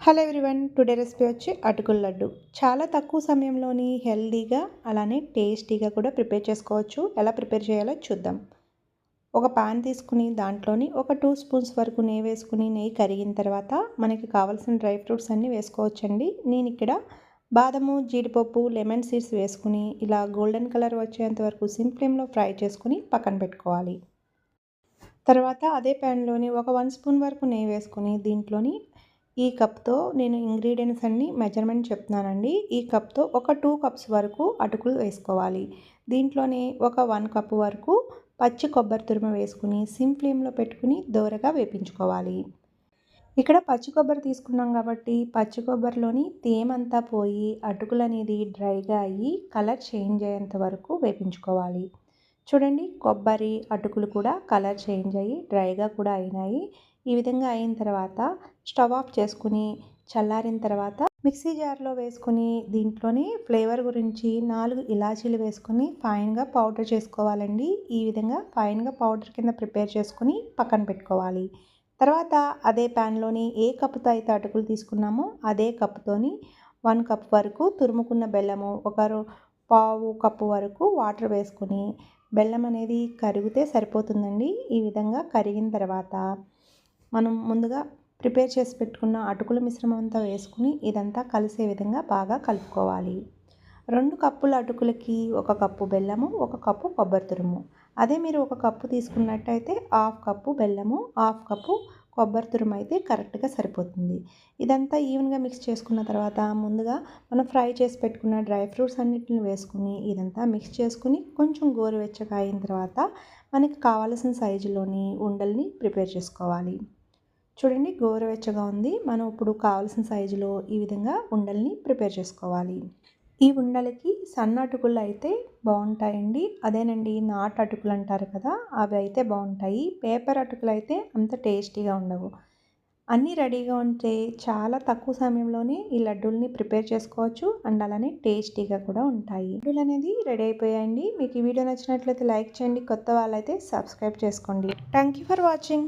Hello everyone, today recipe వచ్చి అటుకుల లడ్డు. చాలా తక్కువ సమయంలోని హెల్దీగా అలానే టేస్టీగా కూడా ప్రిపేర్ చేసుకోవచ్చు. ఎలా ప్రిపేర్ చేయాలో చూద్దాం. ఒక పాన్ తీసుకుని దాంట్లోని ఒక 2 స్పూన్స్ వరకు నెయ్యి వేసుకుని, నెయ్యి కరిగిన తర్వాత మనకి కావాల్సిన డ్రై ఫ్రూట్స్ అన్నీ వేసుకోవచ్చండి. నేను ఇక్కడ బాదము, జీడిపప్పు, లెమన్ సీడ్స్ వేసుకుని ఇలా గోల్డెన్ కలర్ వచ్చేంత వరకు సిమ్ ఫ్లేమ్లో ఫ్రై చేసుకుని పక్కన పెట్టుకోవాలి. తర్వాత అదే ప్యాన్లోని ఒక 1 స్పూన్ వరకు నెయ్యి వేసుకుని దీంట్లోని ఈ కప్తో నేను ఇంగ్రీడియంట్స్ అన్నీ మెజర్మెంట్ చెప్తున్నానండి. ఈ కప్తో ఒక 2 కప్స్ వరకు అటుకులు వేసుకోవాలి. దీంట్లోనే ఒక 1 కప్పు వరకు పచ్చి కొబ్బరి తురుము వేసుకుని సిమ్ ఫ్లేమ్లో పెట్టుకుని దోరగా వేపించుకోవాలి. ఇక్కడ పచ్చి కొబ్బరి తీసుకున్నాం కాబట్టి పచ్చి కొబ్బరిలోని తేమంతా పోయి అటుకులు అనేది డ్రైగా అయ్యి కలర్ చేంజ్ అయ్యేంత వరకు వేపించుకోవాలి. చూడండి, కొబ్బరి అటుకులు కూడా కలర్ చేంజ్ అయ్యి డ్రైగా కూడా అయినాయి. ఈ విధంగా అయిన తర్వాత స్టవ్ ఆఫ్ చేసుకుని చల్లారిన తర్వాత మిక్సీ జార్లో వేసుకుని దీంట్లోనే ఫ్లేవర్ గురించి 4 ఇలాచీలు వేసుకుని ఫైన్గా పౌడర్ చేసుకోవాలండి. ఈ విధంగా ఫైన్గా పౌడర్ కింద ప్రిపేర్ చేసుకుని పక్కన పెట్టుకోవాలి. తర్వాత అదే ప్యాన్లోని ఏ కప్పుతో అయితే అటుకులు తీసుకున్నామో అదే కప్పుతోని 1 కప్ వరకు తురుముకున్న బెల్లము, పావు కప్పు వరకు వాటర్ వేసుకుని బెల్లం అనేది కరిగితే సరిపోతుందండి. ఈ విధంగా కరిగిన తర్వాత మనం ముందుగా ప్రిపేర్ చేసి పెట్టుకున్న అటుకుల మిశ్రమం అంతా వేసుకుని ఇదంతా కలిసే విధంగా బాగా కలుపుకోవాలి. 2 కప్పుల అటుకులకి 1 కప్పు బెల్లము, 1 కప్పు కొబ్బరి తురుము. అదే మీరు 1 కప్పు తీసుకున్నట్టయితే 1/2 కప్పు బెల్లము, 1/2 కప్పు కొబ్బరి తురుము అయితే కరెక్ట్గా సరిపోతుంది. ఇదంతా ఈవెన్గా మిక్స్ చేసుకున్న తర్వాత ముందుగా మనం ఫ్రై చేసి పెట్టుకున్న డ్రై ఫ్రూట్స్ అన్నిటిని వేసుకుని ఇదంతా మిక్స్ చేసుకుని కొంచెం గోరువెచ్చగా అయిన తర్వాత మనకి కావాల్సిన సైజులోని ఉండల్ని ప్రిపేర్ చేసుకోవాలి. చూడండి, గోరువెచ్చగా ఉంది. మనం ఇప్పుడు కావాల్సిన సైజులో ఈ విధంగా ఉండల్ని ప్రిపేర్ చేసుకోవాలి. ఈ ఉండలకి సన్న అటుకులు అయితే బాగుంటాయండి. అదేనండి, నాటు అటుకులు అంటారు కదా, అవి అయితే బాగుంటాయి. పేపర్ అటుకులు అయితే అంత టేస్టీగా ఉండవు. అన్నీ రెడీగా ఉంటే చాలా తక్కువ సమయంలోనే ఈ లడ్డూల్ని ప్రిపేర్ చేసుకోవచ్చు అండ్ అలానే టేస్టీగా కూడా ఉంటాయి. లడ్డూలు అనేది రెడీ అయిపోయాయండి. మీకు ఈ వీడియో నచ్చినట్లయితే లైక్ చేయండి. కొత్త వాళ్ళైతే సబ్స్క్రైబ్ చేసుకోండి. Thank you for watching.